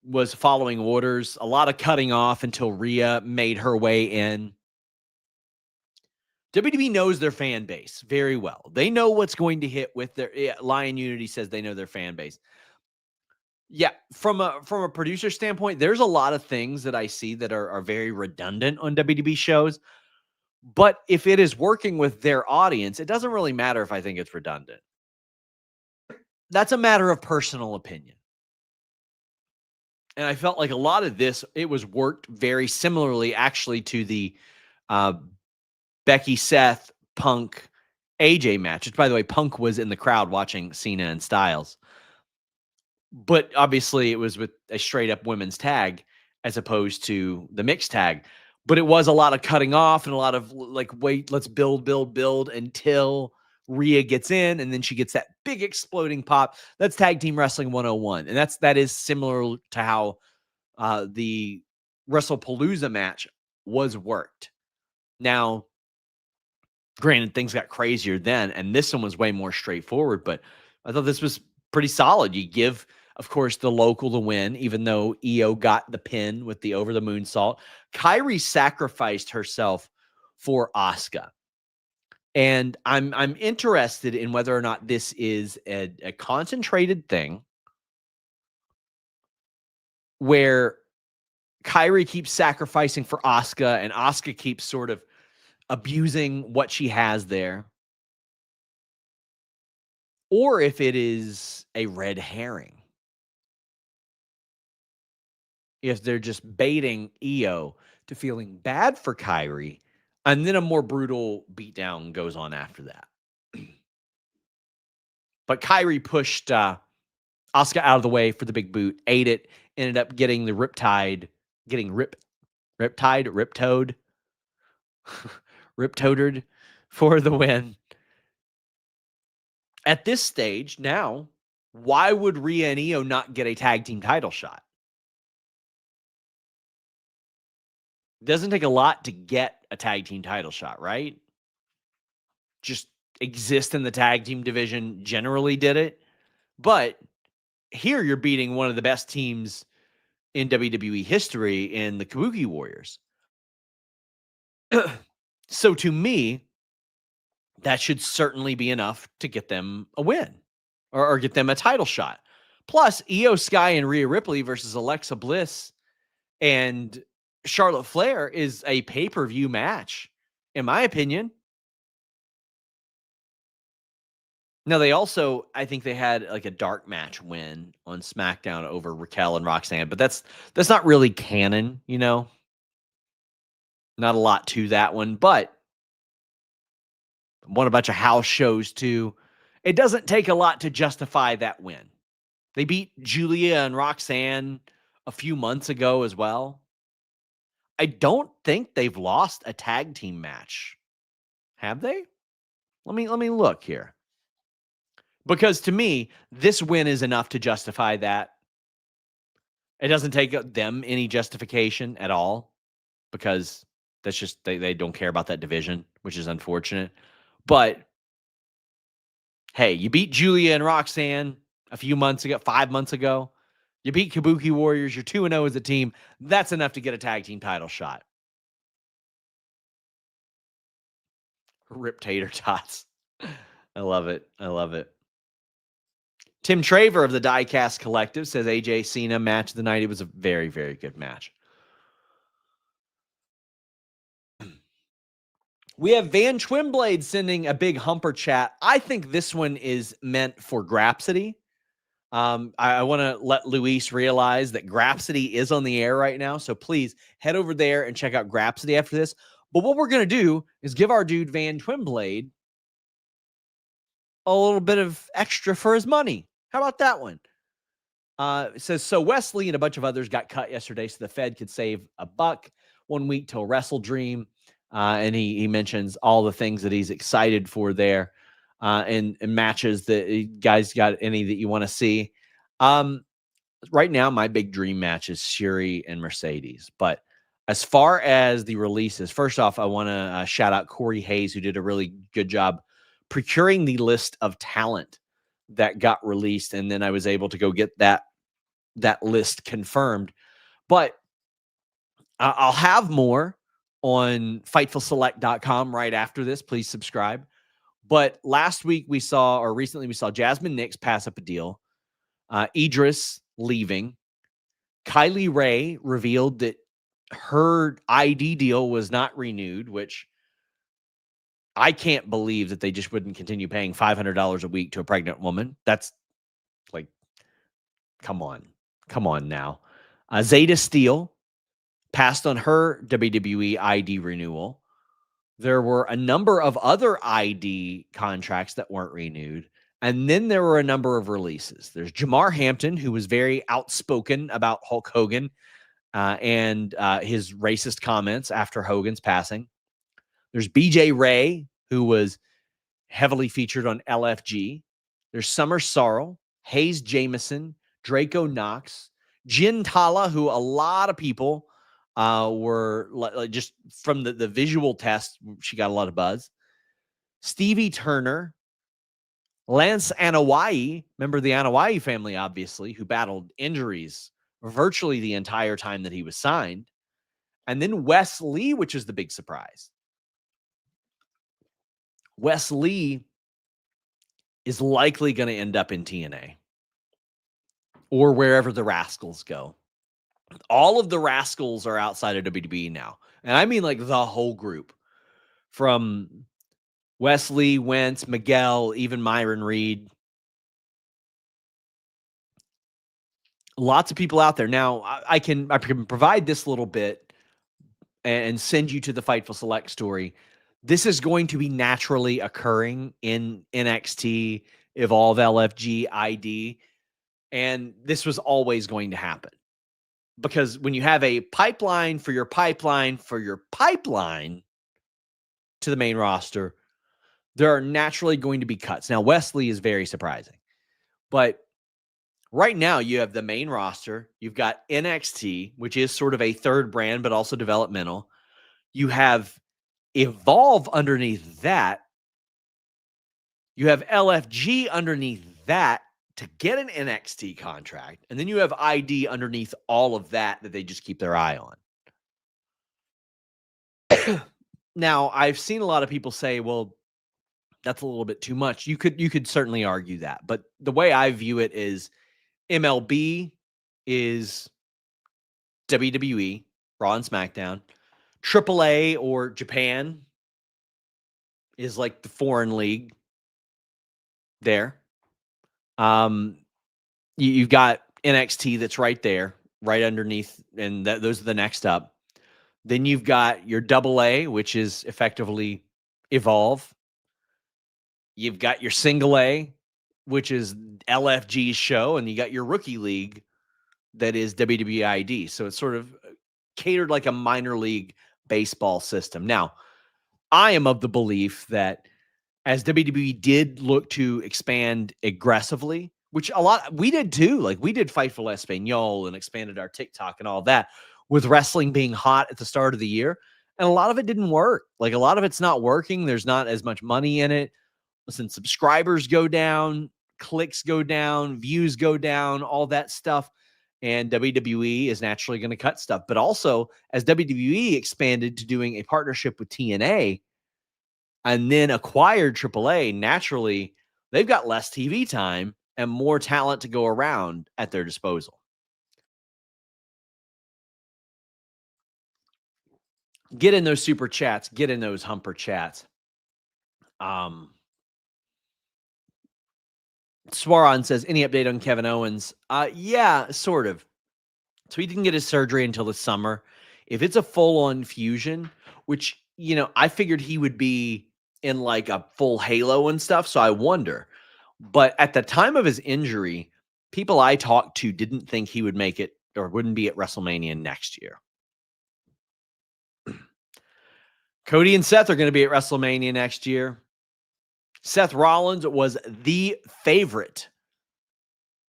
was following orders, a lot of cutting off until Rhea made her way in. WWE knows their fan base very well. They know what's going to hit with their Lion Unity says they know their fan base. Yeah, from a producer standpoint, there's a lot of things that I see that are very redundant on WWE shows. But if it is working with their audience, it doesn't really matter if I think it's redundant. That's a matter of personal opinion. And I felt like a lot of this, it was worked very similarly actually to the Becky, Seth, Punk, AJ match. Which, by the way, Punk was in the crowd watching Cena and Styles. But obviously it was with a straight up women's tag as opposed to the mixed tag. But it was a lot of cutting off and a lot of like, wait, let's build until Rhea gets in, and then she gets that big exploding pop. That's Tag Team Wrestling 101. And that is similar to how the WrestlePalooza match was worked. Now, granted, things got crazier then, and this one was way more straightforward, but I thought this was pretty solid. You give, of course, the local the win, even though Io got the pin with the over the moonsault. Kairi sacrificed herself for Asuka. And I'm interested in whether or not this is a concentrated thing where Kairi keeps sacrificing for Asuka and Asuka keeps sort of abusing what she has there, or if it is a red herring. If they're just baiting Io to feeling bad for Kairi, and then a more brutal beatdown goes on after that. But Kairi pushed Asuka out of the way for the big boot, ate it, ended up getting the riptide, riptoadered for the win. At this stage, now, why would Rhea and Io not get a tag team title shot? It doesn't take a lot to get a tag team title shot, right? Just exist in the tag team division generally did it. But here you're beating one of the best teams in WWE history in the Kabuki Warriors. So to me, that should certainly be enough to get them a win or get them a title shot. Plus, Io Sky and Rhea Ripley versus Alexa Bliss and Charlotte Flair is a pay-per-view match, in my opinion. Now, they also, I think they had like a dark match win on SmackDown over Raquel and Roxanne, but that's not really canon, Not a lot to that one, but won a bunch of house shows too. It doesn't take a lot to justify that win. They beat Julia and Roxanne a few months ago as well. I don't think they've lost a tag team match. Have they? Let me look here. Because to me, this win is enough to justify that. It doesn't take them any justification at all because that's just they don't care about that division, which is unfortunate. But hey, you beat Julia and Roxanne a few months ago, 5 months ago. You beat Kabuki Warriors. You're 2-0 as a team. That's enough to get a tag team title shot. Rip tater tots. I love it. I love it. Tim Traver of the Diecast Collective says AJ Cena match of the night. It was a very, very good match. We have Van Twinblade sending a big humper chat. I think this one is meant for Grapsity. I want to let Luis realize that Grapsity is on the air right now. So please head over there and check out Grapsity after this. But what we're going to do is give our dude Van Twinblade a little bit of extra for his money. How about that one? It says, so Wesley and a bunch of others got cut yesterday so the Fed could save $1 1 week till Wrestle Dream. And he mentions all the things that he's excited for there and matches that you guys got any that you want to see. Right now, my big dream match is Shuri and Mercedes. But as far as the releases, first off, I want to shout out Corey Hayes, who did a really good job procuring the list of talent that got released. And then I was able to go get that list confirmed. But I'll have more on FightfulSelect.com right after this. Please subscribe. But recently we saw Jasmine Nix pass up a deal. Idris leaving. Kylie Ray revealed that her ID deal was not renewed, which I can't believe that they just wouldn't continue paying $500 a week to a pregnant woman. That's like, come on now. Zeta Steele passed on her WWE ID renewal. There were a number of other ID contracts that weren't renewed. And then there were a number of releases. There's Jamar Hampton, who was very outspoken about Hulk Hogan and his racist comments after Hogan's passing. There's BJ Ray, who was heavily featured on LFG. There's Summer Sorrell, Hayes Jameson, Draco Knox, Jin Tala, who a lot of people were just from the visual test, she got a lot of buzz. Stevie Turner, Lance Anoa'i, remember the Anoa'i family, obviously, who battled injuries virtually the entire time that he was signed. And then Wes Lee, which is the big surprise. Wes Lee is likely going to end up in TNA or wherever the Rascals go. All of the Rascals are outside of WWE now. And I mean like the whole group. From Wesley, Wentz, Miguel, even Myron Reed. Lots of people out there. Now, I can provide this little bit and send you to the Fightful Select story. This is going to be naturally occurring in NXT, Evolve, LFG, ID. And this was always going to happen. Because when you have a pipeline for your pipeline to the main roster, there are naturally going to be cuts. Now, Wesley is very surprising. But right now, you have the main roster. You've got NXT, which is sort of a third brand, but also developmental. You have Evolve underneath that. You have LFG underneath that to get an NXT contract. And then you have ID underneath all of that they just keep their eye on. Now, I've seen a lot of people say, well, that's a little bit too much. You could certainly argue that. But the way I view it is MLB is WWE, Raw and SmackDown. AAA or Japan is like the foreign league there. You've got NXT that's right there, right underneath, and those are the next up. Then you've got your AA, which is effectively Evolve. You've got your Single A, which is LFG's show, and you got your Rookie League that is WWE ID. So it's sort of catered like a minor league baseball system. Now, I am of the belief that as WWE did look to expand aggressively, which we did too. Like we did Fightful Espanol and expanded our TikTok and all that with wrestling being hot at the start of the year. And a lot of it didn't work. Like a lot of it's not working. There's not as much money in it. Listen, subscribers go down, clicks go down, views go down, all that stuff. And WWE is naturally going to cut stuff. But also, as WWE expanded to doing a partnership with TNA and then acquired AAA, naturally, they've got less TV time and more talent to go around at their disposal. Get in those super chats. Get in those humper chats. Swaron says, any update on Kevin Owens? Yeah, sort of. So he didn't get his surgery until the summer. If it's a full-on fusion, which, I figured he would be in like a full halo and stuff, so I wonder. But at the time of his injury, people I talked to didn't think he would make it or wouldn't be at WrestleMania next year. Cody and Seth are going to be at WrestleMania next year. Seth Rollins was the favorite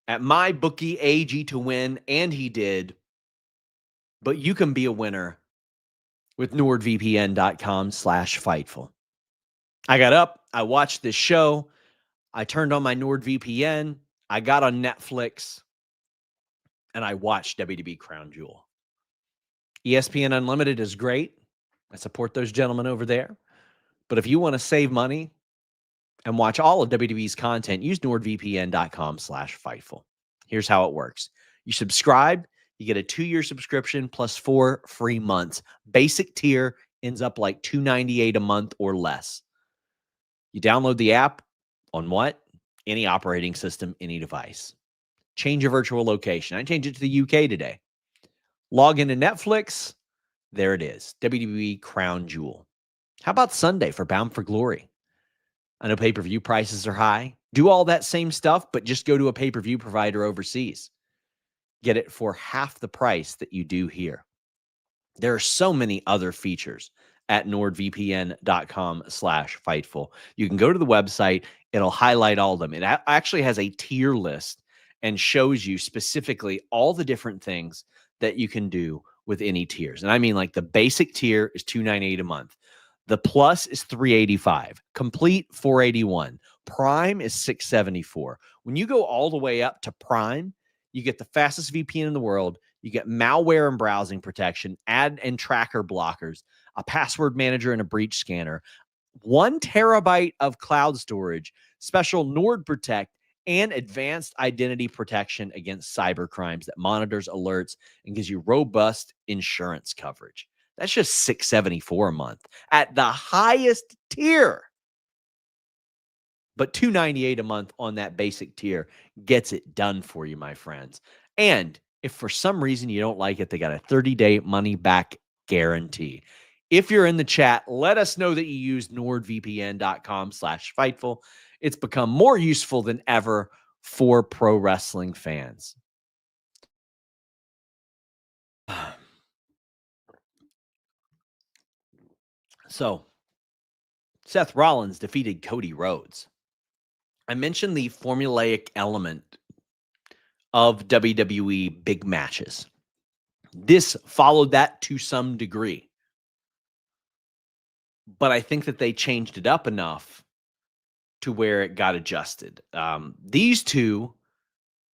at my bookie AG to win, and he did. But you can be a winner with nordvpn.com/fightful. I got up, I watched this show, I turned on my NordVPN, I got on Netflix, and I watched WWE Crown Jewel. ESPN Unlimited is great. I support those gentlemen over there. But if you want to save money and watch all of WWE's content, use nordvpn.com/fightful. Here's how it works. You subscribe, you get a 2-year subscription plus 4 free months. Basic tier ends up like $298 a month or less. You download the app on what? Any operating system, any device. Change your virtual location. I changed it to the UK today. Log into Netflix. There it is. WWE Crown Jewel. How about Sunday for Bound for Glory? I know pay-per-view prices are high. Do all that same stuff, but just go to a pay-per-view provider overseas. Get it for half the price that you do here. There are so many other features at nordvpn.com/fightful. You can go to the website. It'll highlight all of them. It actually has a tier list and shows you specifically all the different things that you can do with any tiers. And I mean, like the basic tier is $298 a month. The plus is $385. Complete $481. Prime is $674. When you go all the way up to Prime, you get the fastest VPN in the world. You get malware and browsing protection, ad and tracker blockers, a password manager and a breach scanner, 1 terabyte of cloud storage, special Nord Protect, and advanced identity protection against cyber crimes that monitors alerts and gives you robust insurance coverage. That's just $674 a month at the highest tier. But $298 a month on that basic tier gets it done for you, my friends. And if for some reason you don't like it, they got a 30-day money-back guarantee. If you're in the chat, let us know that you use nordvpn.com/fightful. It's become more useful than ever for pro wrestling fans. So, Seth Rollins defeated Cody Rhodes. I mentioned the formulaic element of WWE big matches. This followed that to some degree. But I think that they changed it up enough to where it got adjusted. These two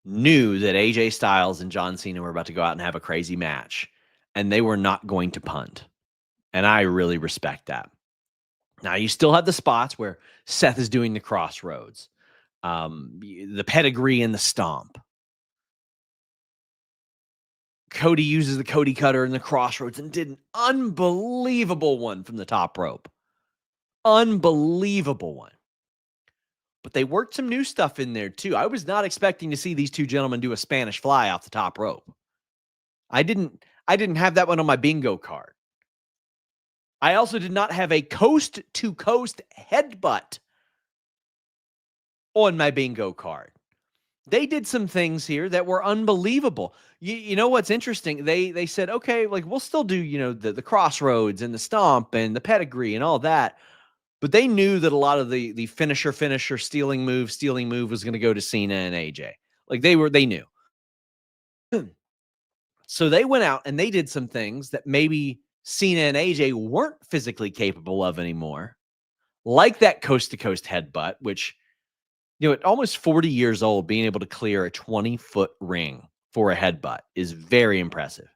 knew that AJ Styles and John Cena were about to go out and have a crazy match, and they were not going to punt. And I really respect that. Now, you still have the spots where Seth is doing the crossroads, the pedigree and the stomp. Cody uses the Cody cutter and the crossroads and did an unbelievable one from the top rope. Unbelievable one. But they worked some new stuff in there too. I was not expecting to see these two gentlemen do a Spanish fly off the top rope. I didn't have that one on my bingo card. I also did not have a coast to coast headbutt on my bingo card. They did some things here that were unbelievable. You know what's interesting? They said, okay, like we'll still do, the crossroads and the stomp and the pedigree and all that. But they knew that a lot of the finisher, stealing move was going to go to Cena and AJ. Like they knew. So they went out and they did some things that maybe Cena and AJ weren't physically capable of anymore. Like that coast to coast headbutt, which, at almost 40 years old, being able to clear a 20-foot ring for a headbutt is very impressive.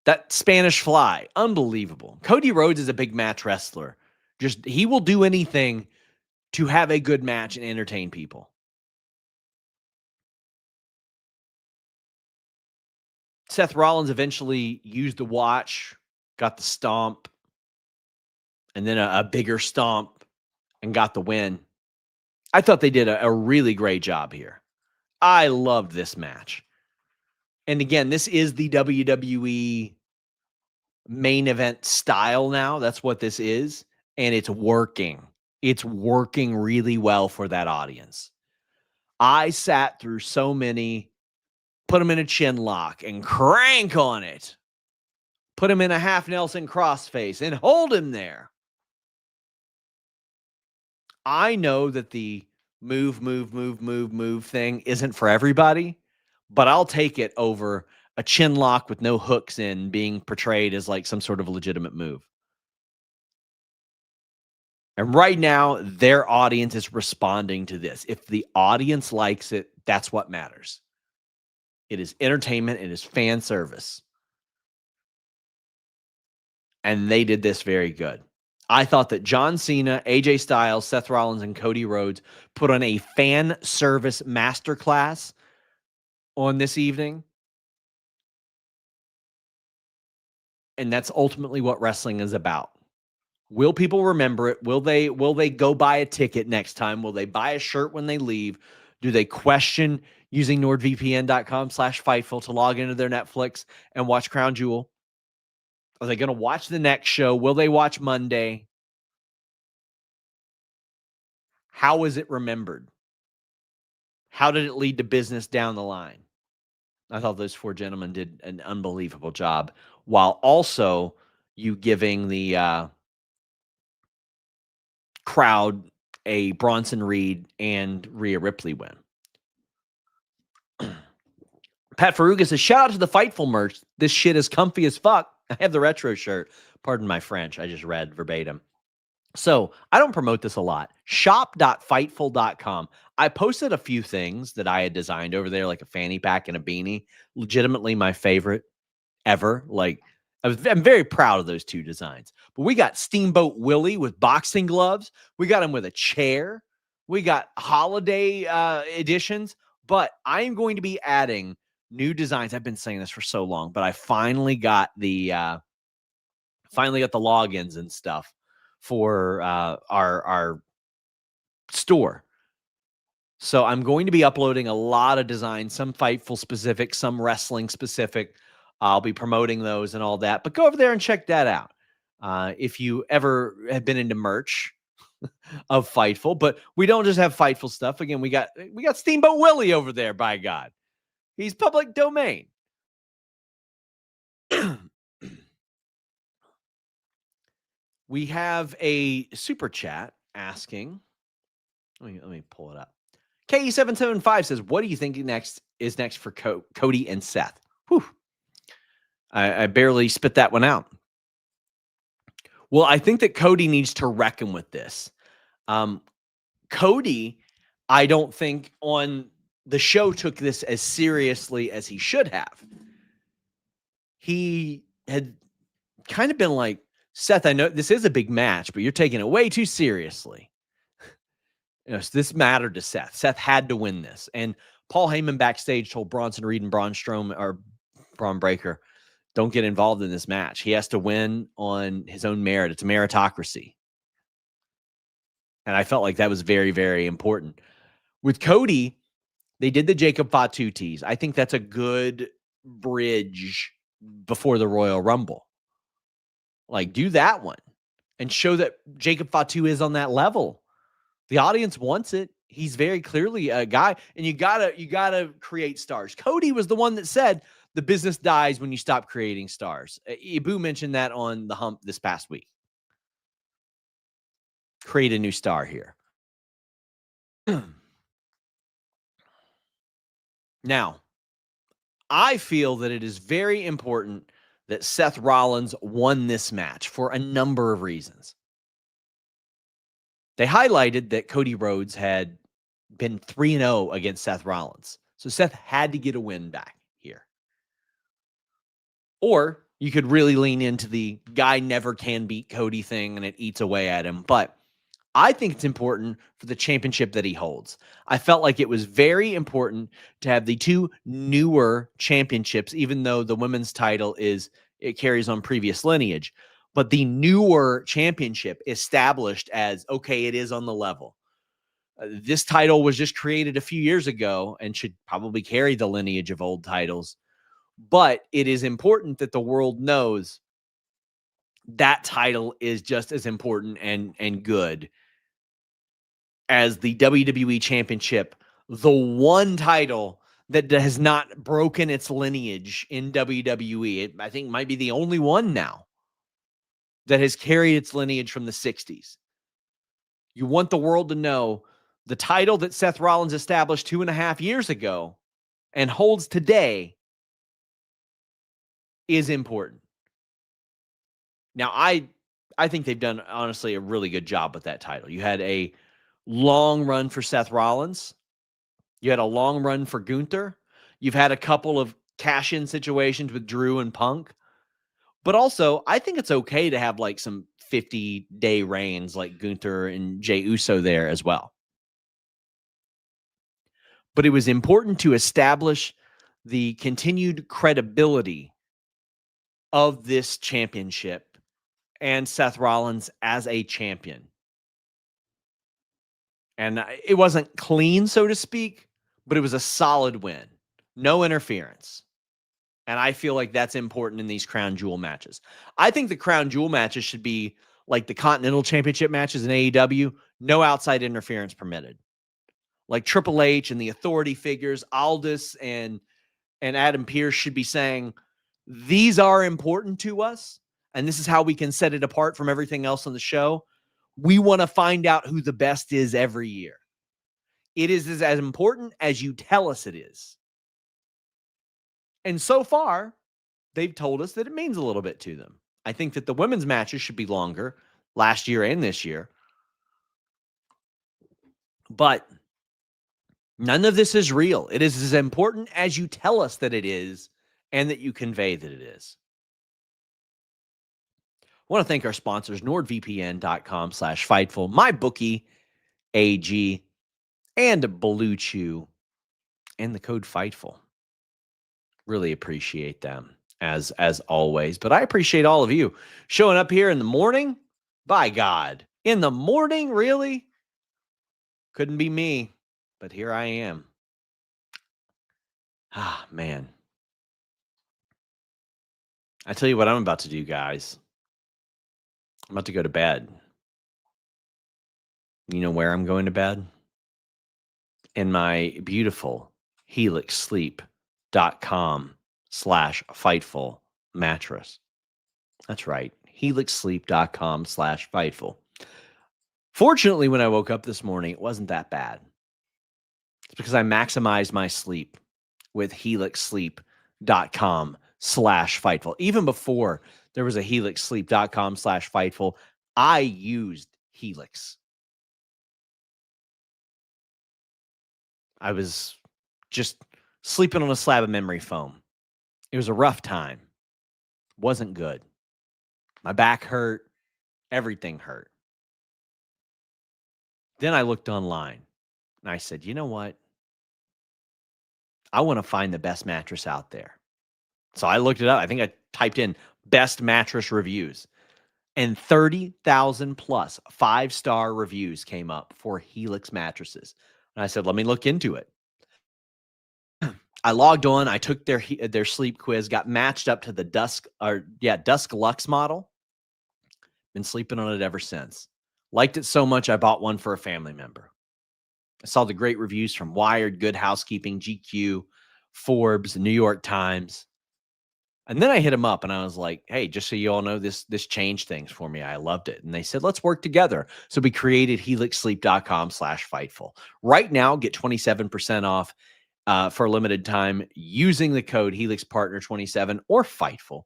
That Spanish fly, unbelievable. Cody Rhodes is a big match wrestler. He will do anything to have a good match and entertain people. Seth Rollins eventually used the watch got the stomp, and then a bigger stomp and got the win. I thought they did a really great job here. I loved this match. And again, this is the WWE main event style now. That's what this is. And it's working. It's working really well for that audience. I sat through so many, put them in a chin lock and crank on it. Put him in a half Nelson crossface and hold him there. I know that the move thing isn't for everybody, but I'll take it over a chin lock with no hooks in being portrayed as like some sort of legitimate move. And right now, their audience is responding to this. If the audience likes it, that's what matters. It is entertainment. It is fan service. And they did this very good. I thought that John Cena, AJ Styles, Seth Rollins, and Cody Rhodes put on a fan service masterclass on this evening. And that's ultimately what wrestling is about. Will people remember it? Will they go buy a ticket next time? Will they buy a shirt when they leave? Do they question using nordvpn.com/Fightful to log into their Netflix and watch Crown Jewel? Are they going to watch the next show? Will they watch Monday? How is it remembered? How did it lead to business down the line? I thought those four gentlemen did an unbelievable job, while also you giving the crowd a Bronson Reed and Rhea Ripley win. Pat Faruga says, shout out to the Fightful merch. This shit is comfy as fuck. I have the retro shirt. Pardon my French. I just read verbatim. So I don't promote this a lot. Shop.fightful.com. I posted a few things that I had designed over there, like a fanny pack and a beanie. Legitimately my favorite ever. Like, I'm very proud of those two designs. But we got Steamboat Willie with boxing gloves. We got him with a chair. We got holiday editions. But I am going to be adding new designs. I've been saying this for so long, but I finally got the logins and stuff for our store. So I'm going to be uploading a lot of designs, some Fightful specific, some wrestling specific. I'll be promoting those and all that, but go over there and check that out. If you ever have been into merch of Fightful, but we don't just have Fightful stuff. Again, we got Steamboat Willie over there, by God. He's public domain. We have a super chat asking. Let me pull it up. KE775 says, what do you think is next for Cody and Seth? Whew. I barely spit that one out. Well, I think that Cody needs to reckon with this. Cody, I don't think on the show took this as seriously as he should have. He had kind of been like, Seth, I know this is a big match, but you're taking it way too seriously. So this mattered to Seth. Seth had to win this. And Paul Heyman backstage told Bronson Reed and Braun Breaker, don't get involved in this match. He has to win on his own merit. It's a meritocracy. And I felt like that was very, very important. With Cody, they did the Jacob Fatu tease. I think that's a good bridge before the Royal Rumble. Like, do that one and show that Jacob Fatu is on that level. The audience wants it. He's very clearly a guy, and you gotta create stars. Cody was the one that said the business dies when you stop creating stars. Ibu mentioned that on the Hump this past week. Create a new star here. Now, I feel that it is very important that Seth Rollins won this match for a number of reasons. They highlighted that Cody Rhodes had been 3-0 against Seth Rollins. So Seth had to get a win back here. Or you could really lean into the guy never can beat Cody thing and it eats away at him. But I think it's important for the championship that he holds. I felt like it was very important to have the two newer championships, even though the women's title is it carries on previous lineage. But the newer championship established as, okay, it is on the level. This title was just created a few years ago and should probably carry the lineage of old titles. But it is important that the world knows that title is just as important and good as the WWE Championship, the one title that has not broken its lineage in WWE. It, I think, might be the only one now that has carried its lineage from the 60s. You want the world to know the title that Seth Rollins established 2.5 years ago and holds today is important. Now, I think they've done, honestly, a really good job with that title. You had a long run for Seth Rollins. You had a long run for Gunther. You've had a couple of cash-in situations with Drew and Punk. But also, I think it's okay to have like some 50-day reigns like Gunther and Jey Uso there as well. But it was important to establish the continued credibility of this championship and Seth Rollins as a champion. And it wasn't clean, so to speak, but it was a solid win. No interference. And I feel like that's important in these Crown Jewel matches. I think the Crown Jewel matches should be like the Continental Championship matches in AEW. No outside interference permitted. Like Triple H and the authority figures, Aldis and Adam Pearce should be saying, these are important to us, and this is how we can set it apart from everything else on the show. We want to find out who the best is every year. It is as important as you tell us it is. And so far, they've told us that it means a little bit to them. I think that the women's matches should be longer last year and this year. But none of this is real. It is as important as you tell us that it is and that you convey that it is. I want to thank our sponsors, NordVPN.com/Fightful, MyBookie, AG, and Blue Chew, and the code Fightful. Really appreciate them as always. But I appreciate all of you showing up here in the morning. By God, in the morning, really? Couldn't be me, but here I am. Ah, man. I tell you what I'm about to do, guys. I'm about to go to bed. You know where I'm going to bed? In my beautiful helixsleep.com/Fightful mattress. That's right. helixsleep.com/Fightful. Fortunately, when I woke up this morning, it wasn't that bad. It's because I maximized my sleep with helixsleep.com/Fightful. Even before there was a helixsleep.com/Fightful, I used Helix. I was just sleeping on a slab of memory foam. It was a rough time. Wasn't good. My back hurt. Everything hurt. Then I looked online and I said, you know what? I want to find the best mattress out there. So I looked it up. I think I typed in best mattress reviews, and 30,000 plus 5-star reviews came up for Helix mattresses. And I said, let me look into it. I logged on. I took their sleep quiz, got matched up to the Dusk Lux model. Been sleeping on it ever since. Liked it so much, I bought one for a family member. I saw the great reviews from Wired, Good Housekeeping, GQ, Forbes, New York Times. And then I hit them up and I was like, hey, just so you all know, this changed things for me. I loved it. And they said, let's work together. So we created helixsleep.com/Fightful. Right now, get 27% off for a limited time using the code HelixPartner27 or Fightful.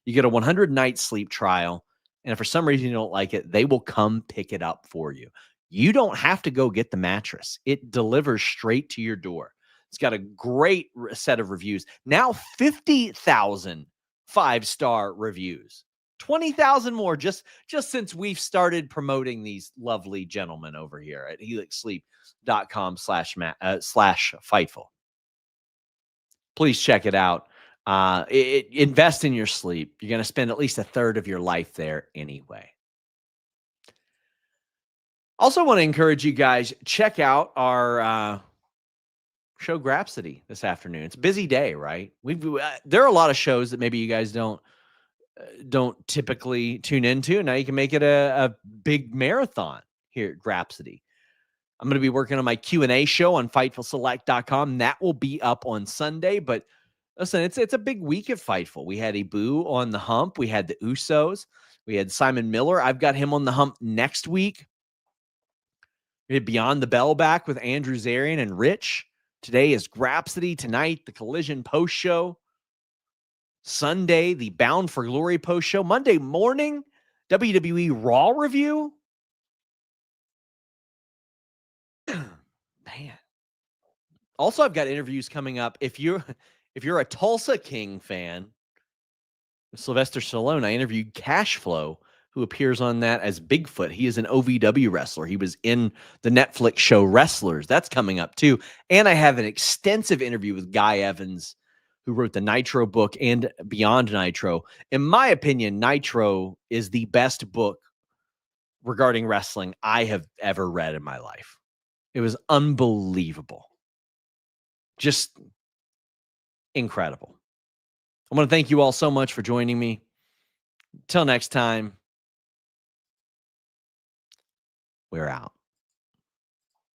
You get a 100-night sleep trial. And if for some reason you don't like it, they will come pick it up for you. You don't have to go get the mattress. It delivers straight to your door. It's got a great set of reviews. Now 50,000 5-star reviews. 20,000 more just since we've started promoting these lovely gentlemen over here at helixsleep.com/Fightful. Please check it out. Invest in your sleep. You're going to spend at least a third of your life there anyway. Also want to encourage you guys, check out our show Grapsody this afternoon. It's a busy day, right? There are a lot of shows that maybe you guys don't typically tune into. Now you can make it a big marathon here at Grapsody. I'm going to be working on my Q&A show on FightfulSelect.com. That will be up on Sunday. But listen, it's a big week at Fightful. We had Ibu on the hump. We had the Usos. We had Simon Miller. I've got him on the hump next week. We had Beyond the Bell back with Andrew Zarian and Rich. Today is Grapsody. Tonight, the Collision post show. Sunday, the Bound for Glory post show. Monday morning, WWE Raw review. Man. Also, I've got interviews coming up. If you're a Tulsa King fan, Sylvester Stallone, I interviewed Cashflow, who appears on that as Bigfoot. He is an OVW wrestler. He was in the Netflix show Wrestlers. That's coming up too. And I have an extensive interview with Guy Evans, who wrote the Nitro book and Beyond Nitro. In my opinion, Nitro is the best book regarding wrestling I have ever read in my life. It was unbelievable. Just incredible. I want to thank you all so much for joining me. Till next time, we're out.